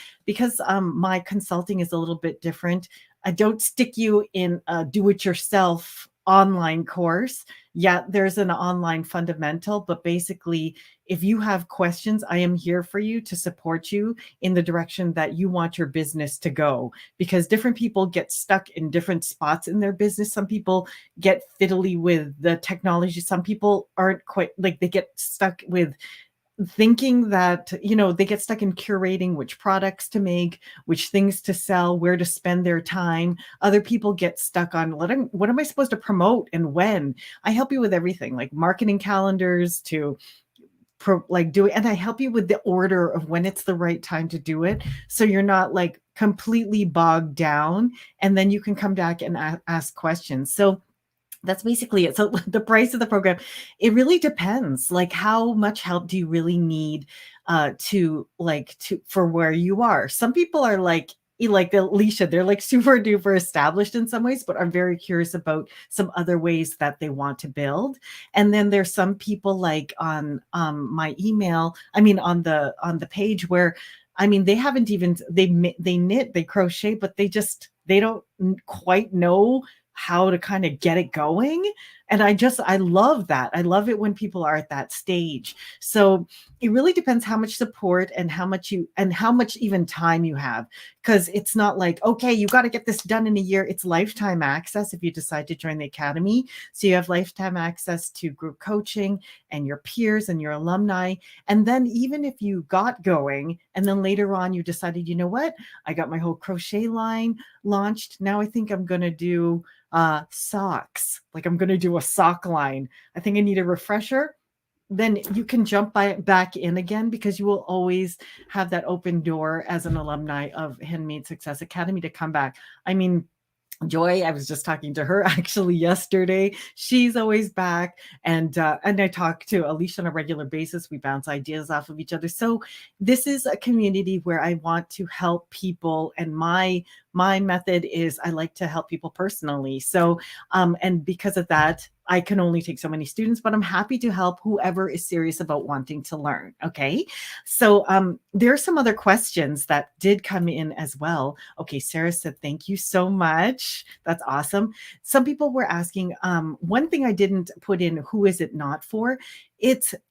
my consulting is a little bit different. I don't stick you in a do-it-yourself online course. Yeah, there's an online fundamental, but basically if you have questions, I am here for you to support you in the direction that you want your business to go, because different people get stuck in different spots in their business. Some people get fiddly with the technology. Some people aren't quite like they get stuck with thinking that, they get stuck in curating which products to make, which things to sell, where to spend their time. Other people get stuck on what am I supposed to promote and when. I help you with everything, like marketing calendars to like do it, and I help you with the order of when it's the right time to do it, so you're not like completely bogged down, and then you can come back and ask questions. So that's basically it. So the price of the program, it really depends. Like how much help do you really need to for where you are? Some people are like Alicia, they're like super duper established in some ways, but are very curious about some other ways that they want to build. And then there's some people like on my email, I mean on the page where I mean they haven't even they knit, they crochet, but they don't quite know how to kind of get it going. And I love that. I love it when people are at that stage. So it really depends how much support and how much even time you have. Because it's not like, okay, you got to get this done in a year. It's lifetime access if you decide to join the academy. So you have lifetime access to group coaching and your peers and your alumni. And then even if you got going and then later on you decided, you know what, I got my whole crochet line launched. Now I think I'm going to do socks. Like I'm going to do a sock line. I think I need a refresher. Then you can back in again, because you will always have that open door as an alumni of Handmade Success Academy to come back. I mean, Joy, I was just talking to her actually yesterday. She's always back, and I talk to Alicia on a regular basis. We bounce ideas off of each other. So this is a community where I want to help people, and my method is I like to help people personally. So and because of that, I can only take so many students, but I'm happy to help whoever is serious about wanting to learn. Okay. So there are some other questions that did come in as well. Okay. Sarah said, thank you so much. That's awesome. Some people were asking, one thing I didn't put in, who is it not for?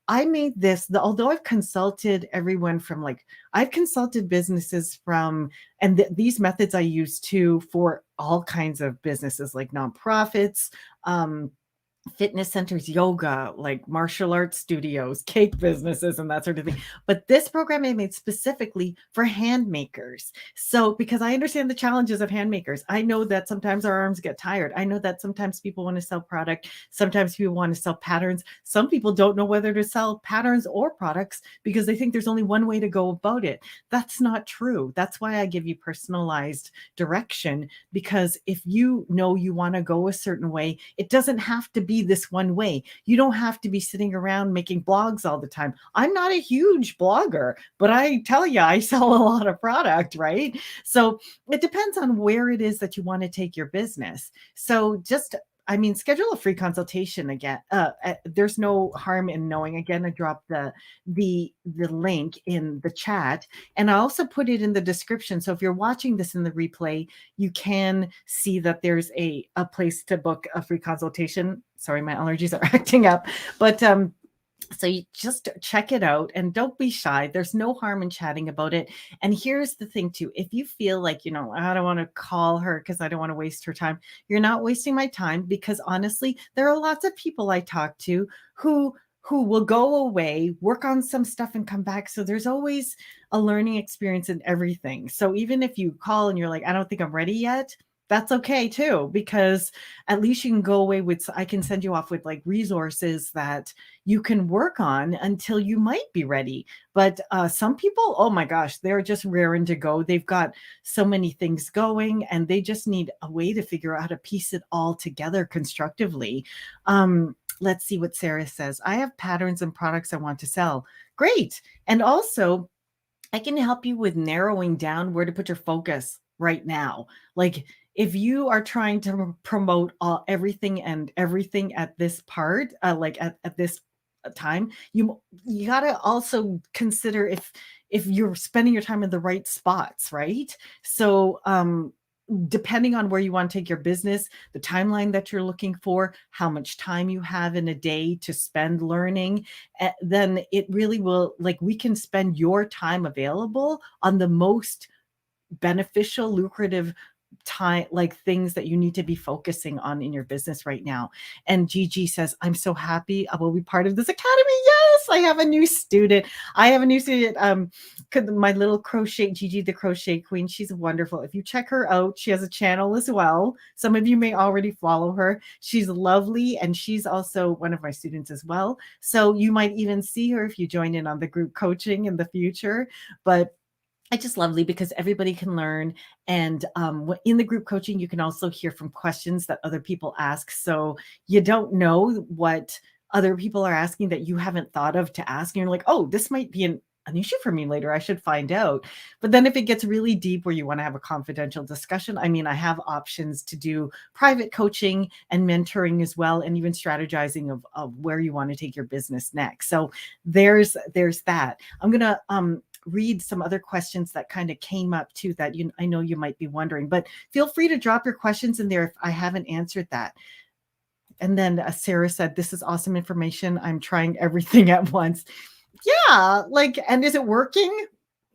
I made this, although I've consulted everyone from I've consulted businesses from, and these methods I use too for all kinds of businesses like nonprofits, fitness centers, yoga, like martial arts studios, cake businesses, and that sort of thing. But this program is made specifically for hand makers. So, because I understand the challenges of hand makers, I know that sometimes our arms get tired. I know that sometimes people want to sell product, sometimes people want to sell patterns. Some people don't know whether to sell patterns or products because they think there's only one way to go about it. That's not true. That's why I give you personalized direction, because if you know you want to go a certain way, it doesn't have to be this one way. You don't have to be sitting around making blogs all the time. I'm not a huge blogger, but I tell you, I sell a lot of product, right? So it depends on where it is that you want to take your business. So just, I mean, schedule a free consultation again. There's no harm in knowing. Again, I dropped the link in the chat, and I also put it in the description. So if you're watching this in the replay, you can see that there's a place to book a free consultation. Sorry, my allergies are acting up, but so you just check it out and don't be shy. There's no harm in chatting about it. And here's the thing too. If you feel like, I don't want to call her because I don't want to waste her time, you're not wasting my time, because honestly, there are lots of people I talk to who will go away, work on some stuff and come back. So there's always a learning experience in everything. So even if you call and you're like, I don't think I'm ready yet, that's okay too, because at least you can go away with, I can send you off with like resources that you can work on until you might be ready. But some people, oh my gosh, they're just raring to go. They've got so many things going and they just need a way to figure out how to piece it all together constructively. Let's see what Sarah says. I have patterns and products I want to sell. Great. And also, I can help you with narrowing down where to put your focus right now. Like, if you are trying to promote everything at this part, like at this time, you got to also consider if you're spending your time in the right spots, right? So depending on where you want to take your business, the timeline that you're looking for, how much time you have in a day to spend learning, then it really will, like, we can spend your time available on the most beneficial, lucrative time, like things that you need to be focusing on in your business right now. And Gigi says, I'm so happy I will be part of this academy. Yes, I have a new student. My little crochet, Gigi, the crochet queen. She's wonderful. If you check her out, she has a channel as well. Some of you may already follow her. She's lovely. And she's also one of my students as well. So you might even see her if you join in on the group coaching in the future. But it's just lovely because everybody can learn. And in the group coaching, you can also hear from questions that other people ask. So you don't know what other people are asking that you haven't thought of to ask. And you're like, oh, this might be an issue for me later. I should find out. But then if it gets really deep where you want to have a confidential discussion, I mean, I have options to do private coaching and mentoring as well, and even strategizing of where you want to take your business next. So there's that. I'm going to read some other questions that kind of came up too that I know you might be wondering, but feel free to drop your questions in there if I haven't answered that. And then Sarah said, this is awesome information. I'm trying everything at once. Yeah, like, and is it working?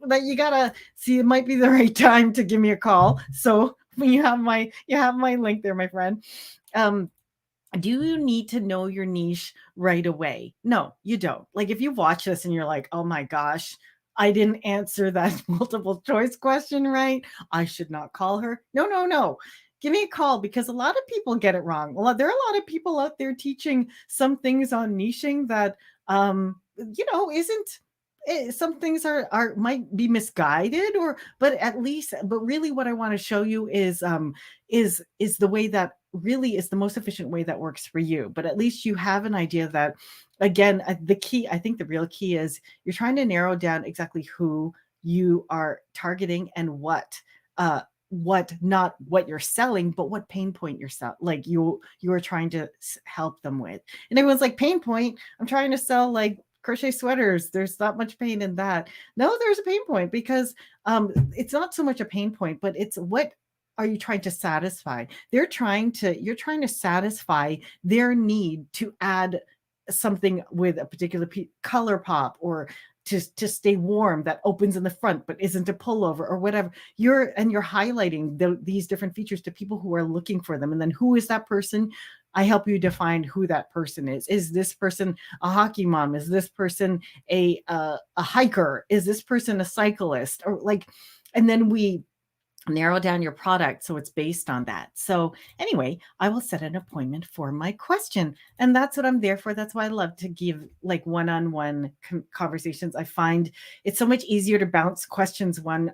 That you gotta see, it might be the right time to give me a call. So when you have my link there, my friend. Do you need to know your niche right away? No, you don't. Like, if you watch this and you're like, oh my gosh, I didn't answer that multiple choice question right, I should not call her. No. Give me a call, because a lot of people get it wrong. There are a lot of people out there teaching some things on niching that, isn't. Some things are might be misguided, but really what I want to show you is the way that really is the most efficient way that works for you. But at least you have an idea that, again, the key, I think the real key is you're trying to narrow down exactly who you are targeting and not what you're selling, but what pain point you are trying to help them with. And everyone's like, pain point, I'm trying to sell like crochet sweaters. There's not much pain in that. No, there's a pain point, because it's not so much a pain point, but it's what are you trying to satisfy? You're trying to satisfy their need to add something with a particular color pop, or to stay warm, that opens in the front but isn't a pullover or whatever. You're highlighting these different features to people who are looking for them. And then who is that person? I help you define who that person is. Is this person a hockey mom? Is this person a hiker? Is this person a cyclist? Or like, and then we narrow down your product so it's based on that. So anyway, I will set an appointment for my question, and that's what I'm there for. That's why I love to give like one-on-one conversations. I find it's so much easier to bounce questions one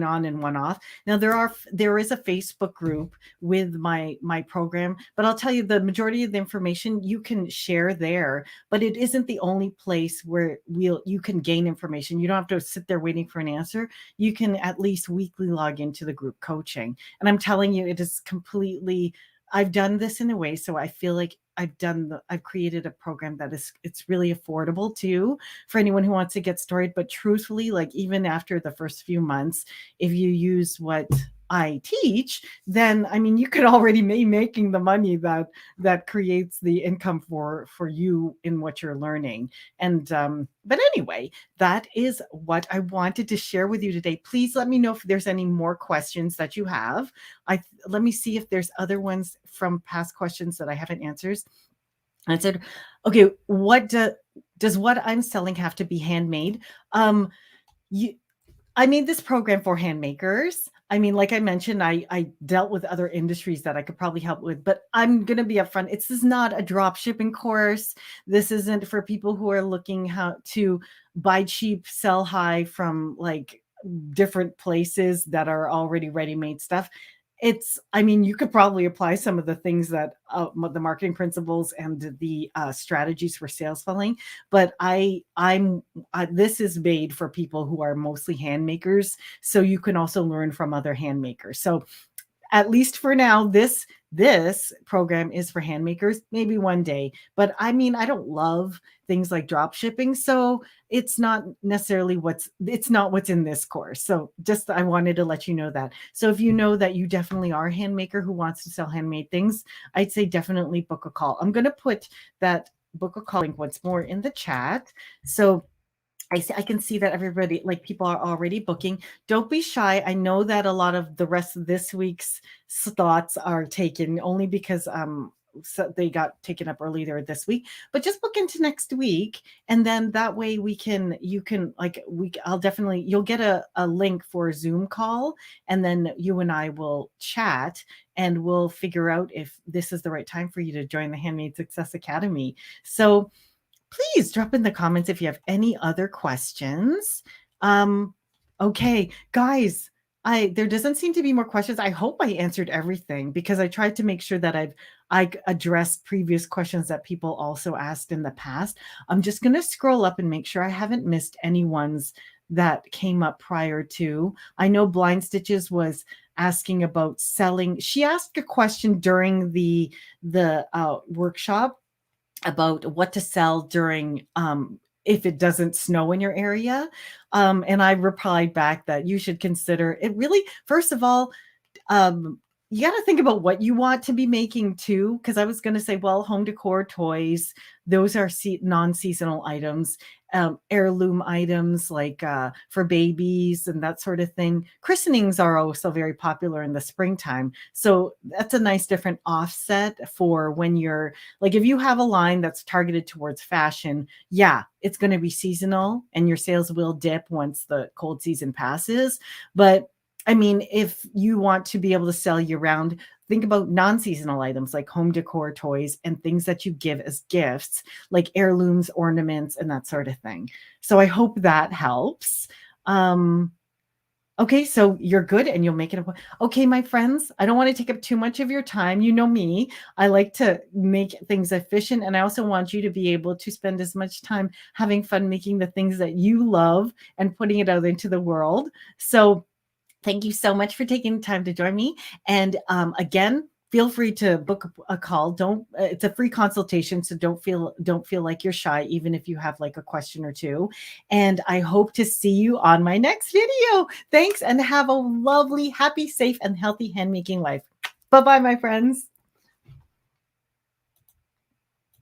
on and one off. Now there is a Facebook group with my program, but I'll tell you the majority of the information you can share there, but it isn't the only place where you can gain information. You don't have to sit there waiting for an answer. You can at least weekly log into the group coaching. And I'm telling you, it is completely, I've done this in a way so I feel like I've created a program that it's really affordable too for anyone who wants to get started. But truthfully, like even after the first few months, if you use what I teach, then I mean you could already be making the money that creates the income for you in what you're learning. And but anyway, that is what I wanted to share with you today. Please let me know if there's any more questions that you have. Let me see if there's other ones from past questions that I haven't answered. I said, okay, does what I'm selling have to be handmade? You, I made this program for handmakers. I mean, like I mentioned, I dealt with other industries that I could probably help with, but I'm going to be upfront. This is not a drop shipping course. This isn't for people who are looking how to buy cheap, sell high from like different places that are already ready-made stuff. I mean, you could probably apply some of the things that the marketing principles and the strategies for sales funnelling, but this is made for people who are mostly hand makers, so you can also learn from other hand makers. So at least for now, this program is for hand makers, maybe one day. But I mean, I don't love things like drop shipping, so it's not necessarily what's in this course. So just I wanted to let you know that. So if you know that you definitely are a hand maker who wants to sell handmade things, I'd say definitely book a call. I'm going to put that book a call link once more in the chat. So I can see that everybody, like people are already booking. Don't be shy. I know that a lot of the rest of this week's slots are taken only because so they got taken up earlier this week, but just book into next week. And then that way you'll get a link for a Zoom call, and then you and I will chat and we'll figure out if this is the right time for you to join the Handmade Success Academy. So please drop in the comments if you have any other questions. Okay, guys, there doesn't seem to be more questions. I hope I answered everything because I tried to make sure that I addressed previous questions that people also asked in the past. I'm just going to scroll up and make sure I haven't missed any ones that came up prior to. I know Blind Stitches was asking about selling. She asked a question during the workshop about what to sell during if it doesn't snow in your area. And I replied back that you should consider it really, first of all, you got to think about what you want to be making too. Because I was going to say, well, home decor, toys, those are non-seasonal items. Heirloom items like for babies and that sort of thing. Christenings are also very popular in the springtime. So that's a nice different offset for when you're like, if you have a line that's targeted towards fashion, yeah, it's going to be seasonal and your sales will dip once the cold season passes. But I mean, if you want to be able to sell year round, think about non-seasonal items like home decor, toys, and things that you give as gifts, like heirlooms, ornaments, and that sort of thing. So I hope that helps. Okay, so you're good and you'll make it. Okay, my friends, I don't want to take up too much of your time. You know me. I like to make things efficient, and I also want you to be able to spend as much time having fun making the things that you love and putting it out into the world. So thank you so much for taking the time to join me. And again, feel free to book a call. It's a free consultation, so don't feel like you're shy, even if you have like a question or two. And I hope to see you on my next video. Thanks, and have a lovely, happy, safe, and healthy handmaking life. Bye-bye, my friends.